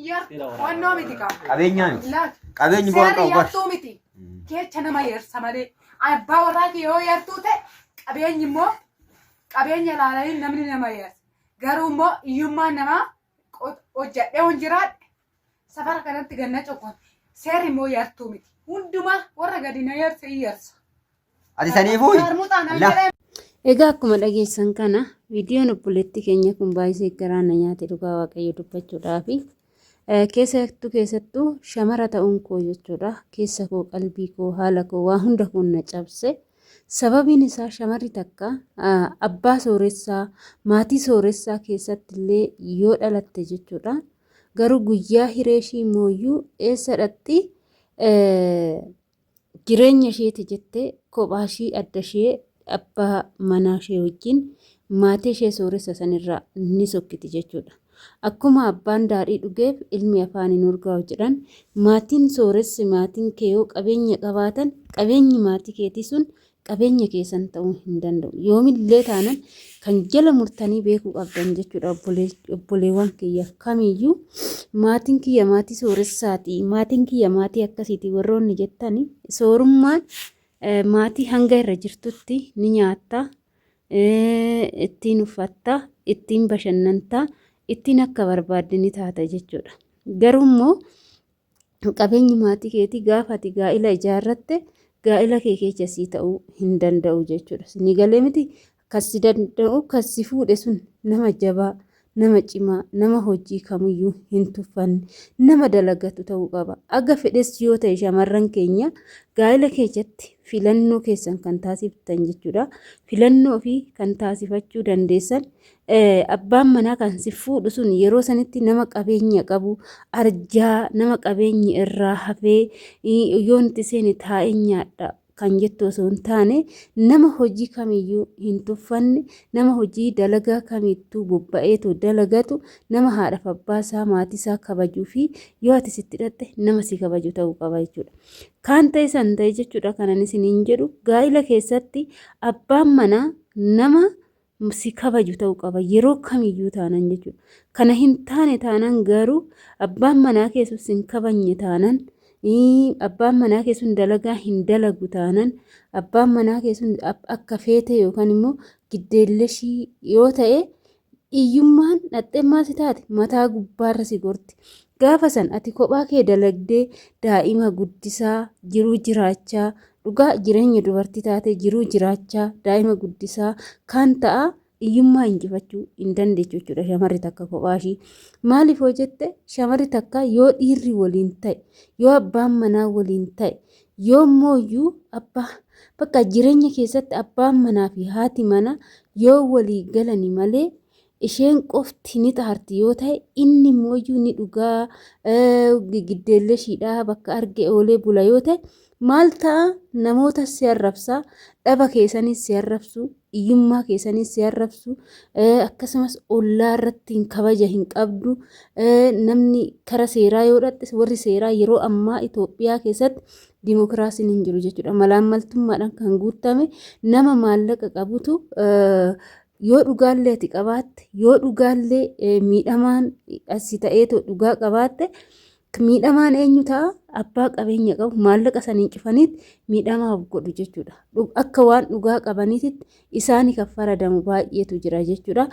Wannoo miti qaba. Qabeenyaan. Qabeenyi bu'aan qabu bar. Yartuu miti. Keecha nama yersa malee. Abbaa warraati yoo yartuu ta'e qabeenyi immoo qabeenya laalanii namni nama yersa. Garuu immoo hiyyummaan namaa hojjadhee hon jiraadhe safara kanatti ganna coqon. Seerri immoo yartuu miti. Hundumaa warra gadi na yersa iyarsa. Ati saniifuu. Egaa akkuma dhageessan kana viidiyoon obboleetti keenya kun baay'ee garaana nyaate dhugaa waaqayyo dubbachuudhaaf keessattuu shamara ta'uun koo jechuudha. Keessa koo qalbii koo haala koo waa hunda kun na cabse. Sababiin isaa shamarri takka abbaa sooressaa maatii sooressaa keessatti illee yoo dhalatte jechuudha. Garuu guyyaa hireeshii mooyyuu eessadhatti jireenya isheeti jettee kophaashii adda ishee abbaa manaa ishee wajjin maatii ishee sooressa sanirraa ni sokkiti jechuudha. Akkuma abbaan daadhii dhugeef ilmi afaaniin urgaa'u jedhan maatiin sooressi maatiin kee yoo qabeenya qabaatan qabeenyi maatii keetii sun qabeenya keessan ta'uu hin danda'u. Yoomillee taanan kan jala murtanii beekuu qabdan jechuudha obboleewwan kiyya kamiyyuu maatiin kiyya maatii sooressaati maatiin kiyya maatii akkasiiti warroonni jettani soorummaan maatii hanga irra jirtutti ni nyaatta, ittiin uffatta, ittiin bashannanta, ittiin akka barbaadde ni taata jechuudha. Garuu immoo qabeenyi maatii keetii gaafa ati gaa'ila ijaarratte gaa'ila kee keessasii ta'uu hin danda'u jechuudha. Ni galee miti kasi danda'u kasi fuudhe sun nama jabaa, nama cimaa, nama hojii kamiyyuu hin tuffanne, nama dalagatu ta'uu qaba. Aga fedhes yoo ta'e shamarran keenya gaa'ila keessatti filannoo keessan kan taasiftan jechuudha. Filannoo fi kan taasifachuu dandeessan abbaan manaa kan si fuudhu sun yeroo sanitti nama qabeenya qabu, arjaa nama qabeenyi irraa hafee yoo nuti seeni taa'ee nyaadha kan jettu osoo hin taane nama hojii kamiyyuu hin tuffanne, nama hojii dalagaa kamittuu bobba'eetu dalagatu, nama haadhaaf abbaa isaa maatii isaa kabajuu fi yoo ati sitti hidhatte nama si kabaju ta'uu qaba jechuudha. Kan ta'e san ta'e jechuudha kanan isiniin jedhu gaa'ila keessatti abbaan manaa nama si kabaju ta'uu qaba yeroo kamiyyuu taanan jechuudha. Kana hin taane taanan garuu abbaan manaa keessus hin kabajne taanan abbaan manaa keessun dalagaa hin dalagu taanan abbaan manaa keessun akka feete yookaan immoo giddeelleshii yoo ta'e iyyummaan dhaxxemmaa si taate mataa gubbaarra si gorti. Gaafa san ati kophaa kee dalagdee daa'ima guddisaa jiruu jiraachaa dhugaa jireenya dubartii taate jiruu jiraachaa daa'ima guddisaa kan ta'a iyyummaa injifachuu hin dandeechu jechuudha shamarri takka kophaashii. Maaliif hoo jette shamarri takka yoo dhiirri waliin ta'e yoo abbaan manaa waliin ta'e yoo mooyyuu abbaa bakka jireenya keessatti abbaan manaa fi haati manaa yoo walii galani malee isheen qofti ni xaarti yoo ta'e inni mooyyuu ni dhugaa giddeelleshiidhaa bakka arge oolee bula yoo ta'e maal ta'a namoota si arrabsaa dhaba keessanis si arrabsu iyyummaa keessanis si arrabsu akkasumas ollaa irratti kabaja hin qabdu namni kara seeraa yoo dhatte warri seeraa yeroo ammaa Itoophiyaa keessatti dimokiraasiin hin jiru jechuudha. Malaammaltummaadhaan kan guutame nama maallaqa qabutu yoo dhugaallee ati qabaatte yoo dhugaallee miidhamaan asi ta'eetu dhugaa qabaatte miidhamaan eenyu ta'a abbaa qabeenya qabu maallaqa saniin cufaniit miidhamaaf godhu jechuudha. Akka waan dhugaa qabaniititti isaanii kan faradamu baay'eetu jira jechuudha.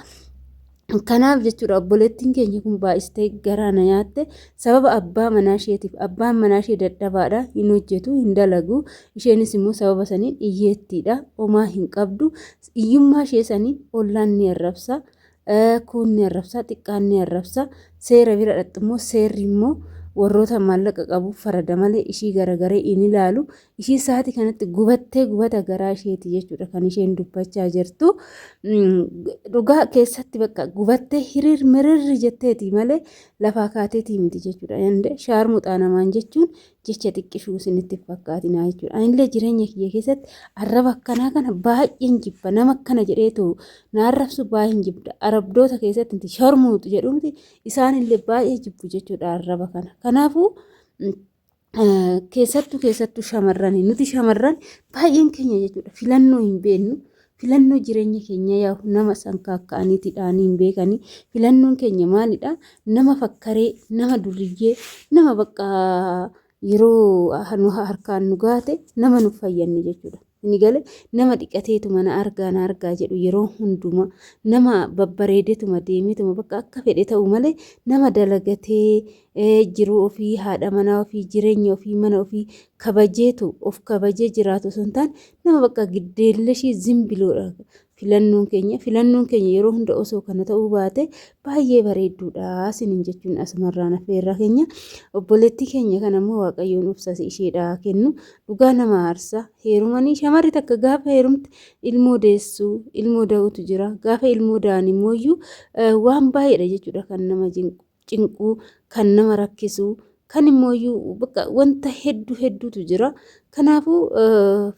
Kanaaf jechuudha obboleettiin keenya kun baay'istee garaana nyaatte sababa abbaa manaa isheetiif abbaan manaa ishee dadhabaadha hin hojjetu hin dalagu isheenis immoo sababa saniin iyyeettiidha homaa hin qabdu iyyummaa ishee saniin ollaan ni arrabsa kun ni arrabsa xiqqaan ni arrabsa seera bira dhaqxu immoo seerri immoo warroota maallaqa qabu farada malee ishii garagaree in ilaalu ishii saati kanatti gubattee gubata garaa isheeti jechuudha kan isheen dubbachaa jirtu dhugaa keessatti bakka gubattee hiriir mirirri jetteeti malee lafaa kaateetii miti jechuudha. Yande shaarmuxaa namaan jechuun jecha xiqqishuu isinitti fakkaatina jechuudha. Anillee jireenya kiyya keessatti arraba akkanaa kana baay'een jibba nama akkana jedheetu na arrabsu baay'een jibba arabdoota keessatti shaarmuutu jedhumti isaanillee baay'ee jibbu jechuudha arraba kana. Kanaafuu keessattuu shamarran nuti shamarran baay'een keenya jechuudha filannoo hin beeknu filannoo jireenya keenya yaa nama sankaakkaaniitidhaan hin beekanii filannoon keenya maalidha nama fakkaree nama duriyyee nama bakka yeroo harkaan nu gaate nama nu fayyanne jechuudha. Inni galee nama dhiqateetuma na argaa jedhu yeroo hunduma nama babbareedetuma deemetuma bakka akka fedhe ta'u malee nama dalagatee jiruu ofii haadha manaa ofii jireenya ofii mana ofii kabajeetu of kabajee jiraatu osoo hin taane nama bakka giddeellashii zimbiloodha. Filannoon keenya yeroo hunda osoo kana ta'uu baate baay'ee bareedduudha sinin jechuun asumarraan affeerraa keenya obboleettii keenya kanammoo waaqayyoon obsas isheedhaa kennu dhugaa nama aarsa heerumanii shamarri takka gaafa heerumte ilmoo deessuu ilmoo da'utu jira gaafa ilmoo da'an immooyyuu waan baay'eedha jechuudha kan nama cinquu kan nama rakkisuu kan immooyyuu bakka wanta hedduutu jira. Kanaafuu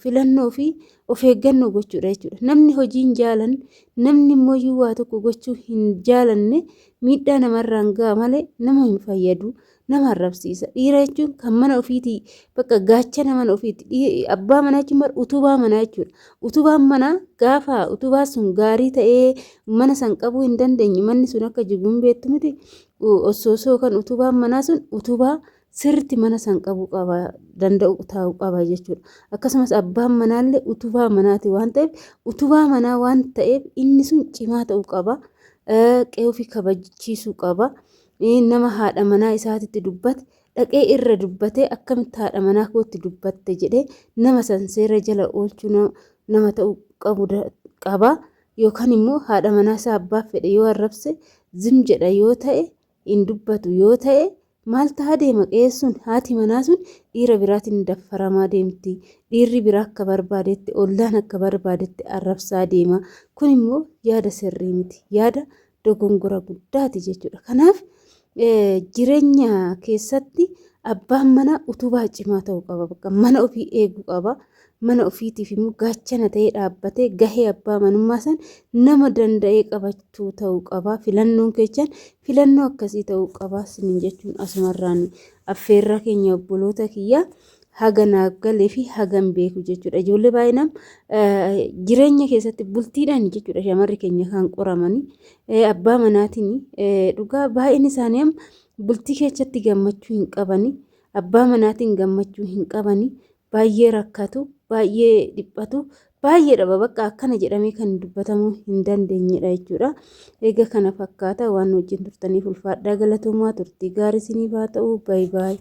filannoo fi of eeggannoo gochuudha jechuudha. Namni hojii hin jaalanne namni immooyyuu waa tokko gochuu hin jaalanne miidhaa namarraan ga'a malee nama hin fayyadu nama arrabsiisa. Dhiira jechuun kan mana ofiitii bakka gaachana mana ofiitii abbaa manaa jechuun utubaa manaa jechuudha. Utubaan manaa gaafa utubaa sun gaarii ta'ee mana san qabuu hin dandeenye manni sun akka jiguun beektu miti osoo kan utubaan manaa sun utubaa sirriitti mana san qabuu qaba danda'u ta'uu qaba jechuudha. Akkasumas abbaan manaallee utubaa manaati waan ta'eef utubaa manaa waan ta'eef inni sun cimaa ta'uu qaba. Qe'ee ofii kabachiisuu qaba. Nama haadha manaa isaatitti dubbate dhaqee irra dubbatee akkamitti haadha manaa kootti dubbatte jedhee nama san seera jala oolchuu nama ta'uu qaba. Yookaan immoo haadha manaa isaa abbaaf fedhe yoo arrabse zim jedha yoo ta'e hin dubbatu yoo ta'e maal ta'a deema qeessuun haati manaa sun dhiira biraatiin daffaramaa deemti. Dhiirri biraa akka barbaadetti ollaan akka barbaadetti arrabsaa deema. Kun immoo yaada sirrii miti. Yaada dogongora guddaati jechuudha. Kanaaf jireenya keessatti abbaan manaa utubaa cimaa ta'uu qaba. Bakka mana ofii eeguu qaba. Mana ofiitiif immoo gaachana ta'ee dhaabbatee gahee abbaa manummaa san nama danda'ee qabachuu ta'uu qaba. Filannoon keessan filannoo akkasii ta'uu qaba sinin jechuun asumarraan affeerraa keenya obboloota kiyyaa haga naaf galee fi hagan beeku jechuudha. Ijoollee baay'inaan jireenya keessatti bultiidhaan jechuudha shamarri keenya kan qoramanii abbaa manaatiin dhugaa baay'een isaanii bultii keessatti gammachuu hin qabani. Abbaa manaatiin gammachuu hin qabani. Baay'ee rakkatu, baay'ee dhiphatu, baay'ee dhaba bakka akkana jedhamee kan dubbatamuu hin dandeenyedha jechuudha. Egaa kana fakkaata waan wajjin turtaniif ulfaadhaa galatoomaa turtii gaarii isiniif haa ta'u. Baay'ee.